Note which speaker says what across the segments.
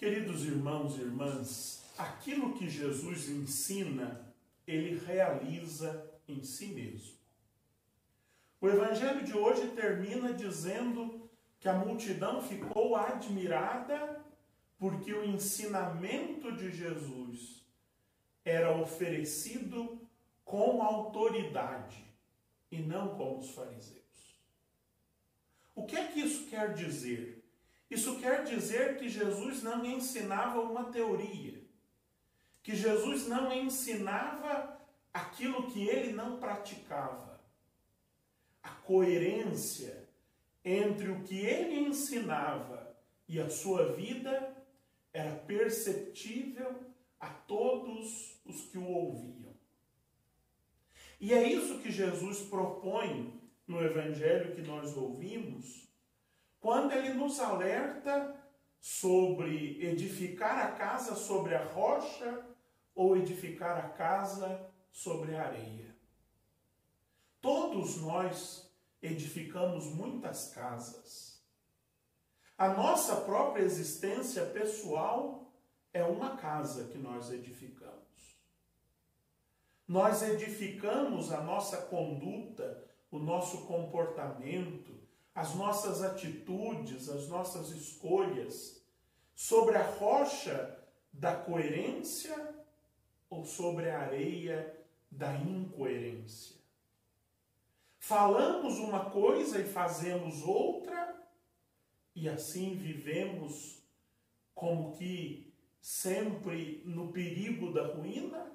Speaker 1: Queridos irmãos e irmãs, aquilo que Jesus ensina, ele realiza em si mesmo. O evangelho de hoje termina dizendo que a multidão ficou admirada porque o ensinamento de Jesus era oferecido com autoridade e não como os fariseus. O que é que isso quer dizer? Isso quer dizer que Jesus não ensinava uma teoria, que Jesus não ensinava aquilo que ele não praticava. A coerência entre o que ele ensinava e a sua vida era perceptível a todos os que o ouviam. E é isso que Jesus propõe no evangelho que nós ouvimos, quando ele nos alerta sobre edificar a casa sobre a rocha ou edificar a casa sobre a areia. Todos nós edificamos muitas casas. A nossa própria existência pessoal é uma casa que nós edificamos. Nós edificamos a nossa conduta, o nosso comportamento, as nossas atitudes, as nossas escolhas, sobre a rocha da coerência ou sobre a areia da incoerência. Falamos uma coisa e fazemos outra, e assim vivemos como que sempre no perigo da ruína?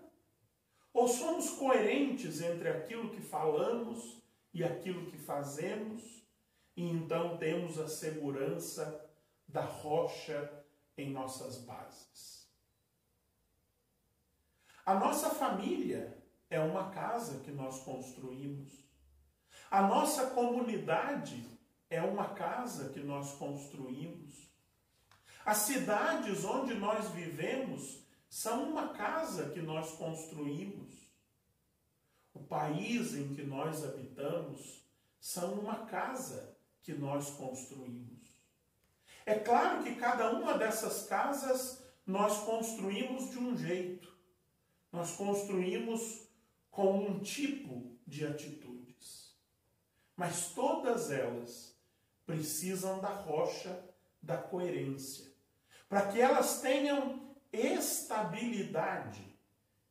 Speaker 1: Ou somos coerentes entre aquilo que falamos e aquilo que fazemos, e então temos a segurança da rocha em nossas bases? A nossa família é uma casa que nós construímos. A nossa comunidade é uma casa que nós construímos. As cidades onde nós vivemos são uma casa que nós construímos. O país em que nós habitamos são uma casa que nós construímos. É claro que cada uma dessas casas nós construímos de um jeito. Nós construímos com um tipo de atitudes. Mas todas elas precisam da rocha da coerência, para que elas tenham estabilidade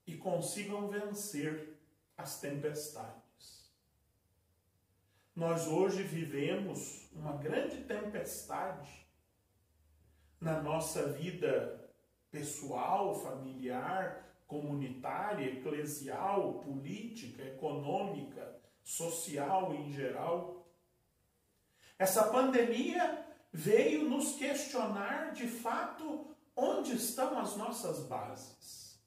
Speaker 1: e consigam vencer as tempestades. Nós hoje vivemos uma grande tempestade na nossa vida pessoal, familiar, comunitária, eclesial, política, econômica, social em geral. Essa pandemia veio nos questionar de fato onde estão as nossas bases.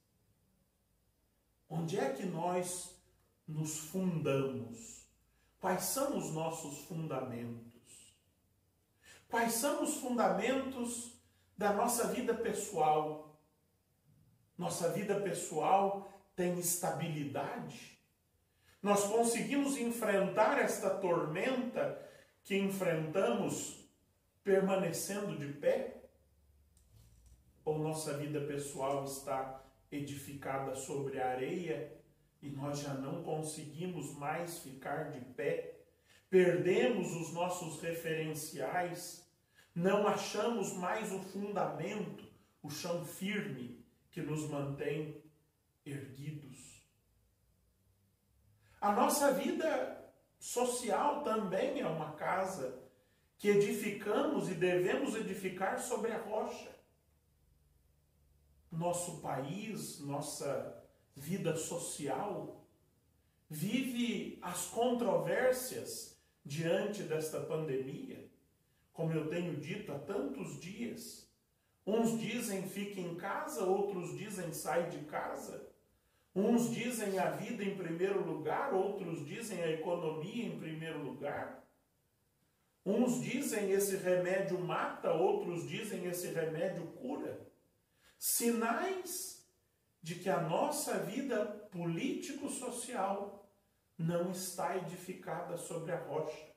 Speaker 1: Onde é que nós nos fundamos? Quais são os nossos fundamentos? Quais são os fundamentos da nossa vida pessoal? Nossa vida pessoal tem estabilidade? Nós conseguimos enfrentar esta tormenta que enfrentamos permanecendo de pé? Ou nossa vida pessoal está edificada sobre a areia e nós já não conseguimos mais ficar de pé? Perdemos os nossos referenciais, não achamos mais o fundamento, o chão firme que nos mantém erguidos. A nossa vida social também é uma casa que edificamos e devemos edificar sobre a rocha. Nosso país, nossa vida social, vive as controvérsias diante desta pandemia. Como eu tenho dito há tantos dias, uns dizem fique em casa, outros dizem sai de casa. Uns dizem a vida em primeiro lugar, outros dizem a economia em primeiro lugar. Uns dizem esse remédio mata, outros dizem esse remédio cura. Sinais de que a nossa vida político-social não está edificada sobre a rocha,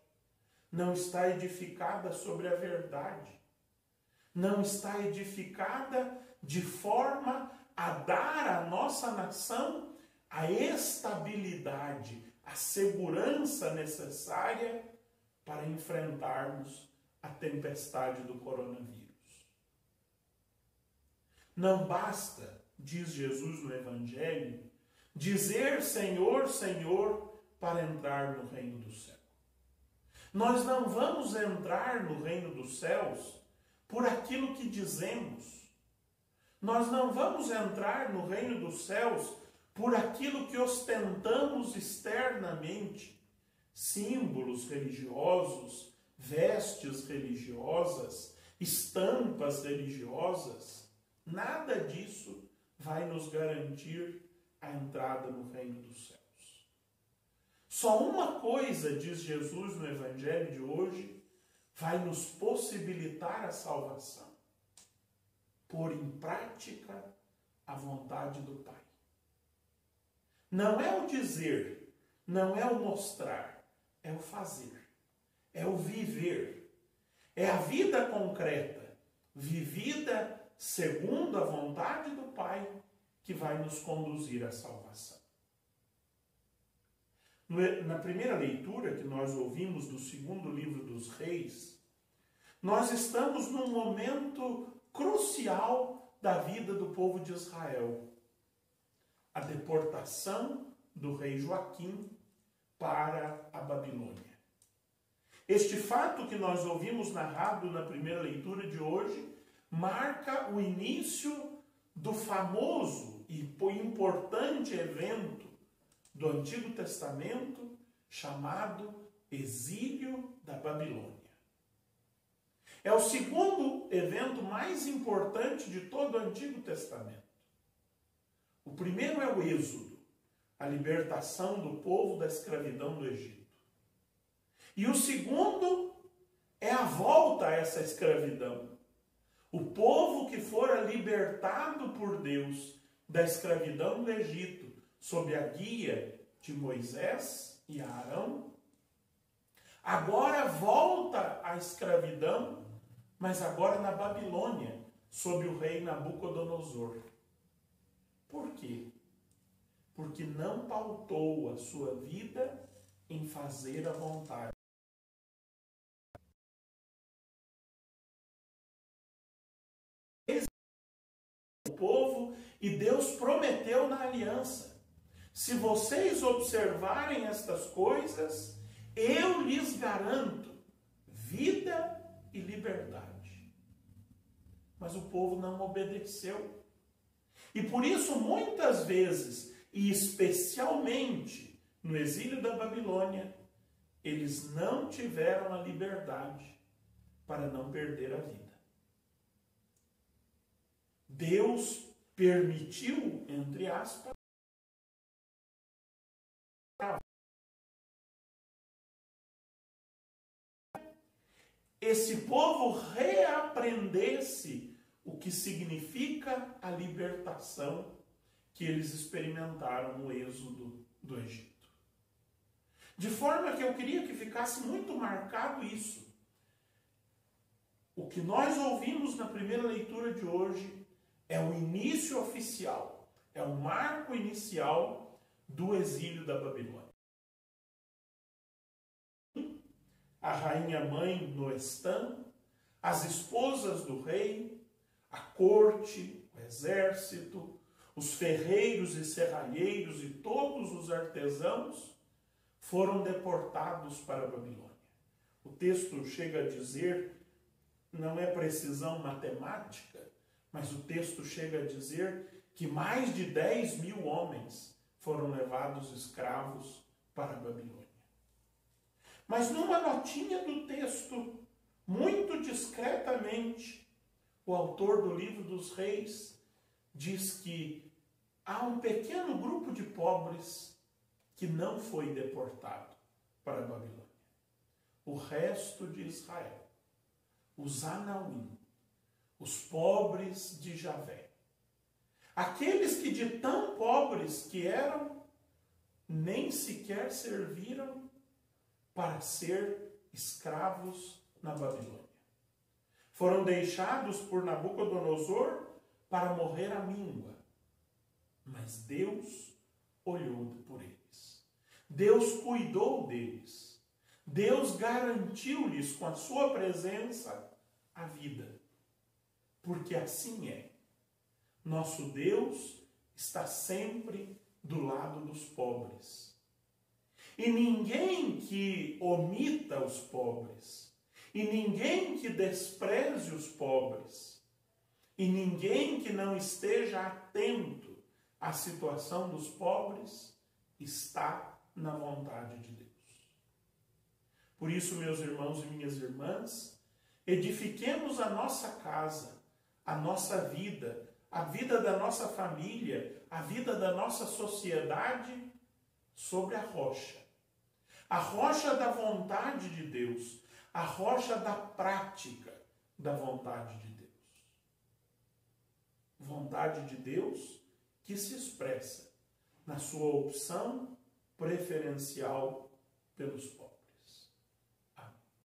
Speaker 1: não está edificada sobre a verdade. não está edificada de forma a dar à nossa nação a estabilidade, a segurança necessária para enfrentarmos a tempestade do coronavírus. Não basta, diz Jesus no Evangelho, dizer Senhor, Senhor, para entrar no reino do céu. Nós não vamos entrar no reino dos céus por aquilo que dizemos. Nós não vamos entrar no reino dos céus por aquilo que ostentamos externamente. Símbolos religiosos, vestes religiosas, estampas religiosas. Nada disso vai nos garantir a entrada no reino dos céus. Só uma coisa, diz Jesus no Evangelho de hoje, vai nos possibilitar a salvação: pôr em prática a vontade do Pai. Não é o dizer, não é o mostrar, é o fazer, é o viver. É a vida concreta, vivida segundo a vontade do Pai, que vai nos conduzir à salvação. Na primeira leitura que nós ouvimos do segundo livro dos Reis, nós estamos num momento crucial da vida do povo de Israel. A deportação do rei Joaquim para a Babilônia. Este fato que nós ouvimos narrado na primeira leitura de hoje marca o início do famoso e importante evento do Antigo Testamento chamado Exílio da Babilônia. É o segundo evento mais importante de todo o Antigo Testamento. O primeiro é o Êxodo, a libertação do povo da escravidão do Egito. E o segundo é a volta a essa escravidão. O povo que fora libertado por Deus da escravidão do Egito, sob a guia de Moisés e Arão, agora volta à escravidão, mas agora na Babilônia, sob o rei Nabucodonosor. Por quê? Porque não pautou a sua vida em fazer a vontade. O povo, e Deus prometeu na aliança: se vocês observarem estas coisas, eu lhes garanto vida e liberdade. Mas o povo não obedeceu. E por isso, muitas vezes, e especialmente no exílio da Babilônia, eles não tiveram a liberdade para não perder a vida. Deus permitiu, entre aspas, esse povo reaprendesse o que significa a libertação que eles experimentaram no êxodo do Egito. De forma que eu queria que ficasse muito marcado isso. O que nós ouvimos na primeira leitura de hoje é o início oficial, é o marco inicial do exílio da Babilônia. A rainha-mãe Noestã, as esposas do rei, a corte, o exército, os ferreiros e serralheiros e todos os artesãos foram deportados para a Babilônia. O texto chega a dizer, não é precisão matemática, mas o texto chega a dizer que mais de 10.000 homens foram levados escravos para a Babilônia. Mas numa notinha do texto, muito discretamente, o autor do livro dos Reis diz que há um pequeno grupo de pobres que não foi deportado para a Babilônia. O resto de Israel, os Anauim, os pobres de Javé, aqueles que de tão pobres que eram, nem sequer serviram para ser escravos na Babilônia. foram deixados por Nabucodonosor para morrer à míngua. Mas Deus olhou por eles. Deus cuidou deles. Deus garantiu-lhes com a sua presença a vida. Porque assim é. Nosso Deus está sempre do lado dos pobres. E ninguém que omita os pobres, e ninguém que despreze os pobres, e ninguém que não esteja atento à situação dos pobres, está na vontade de Deus. Por isso, meus irmãos e minhas irmãs, edifiquemos a nossa casa, a nossa vida, a vida da nossa família, a vida da nossa sociedade sobre a rocha da vontade de Deus, a rocha da prática da vontade de Deus. Vontade de Deus que se expressa na sua opção preferencial pelos pobres.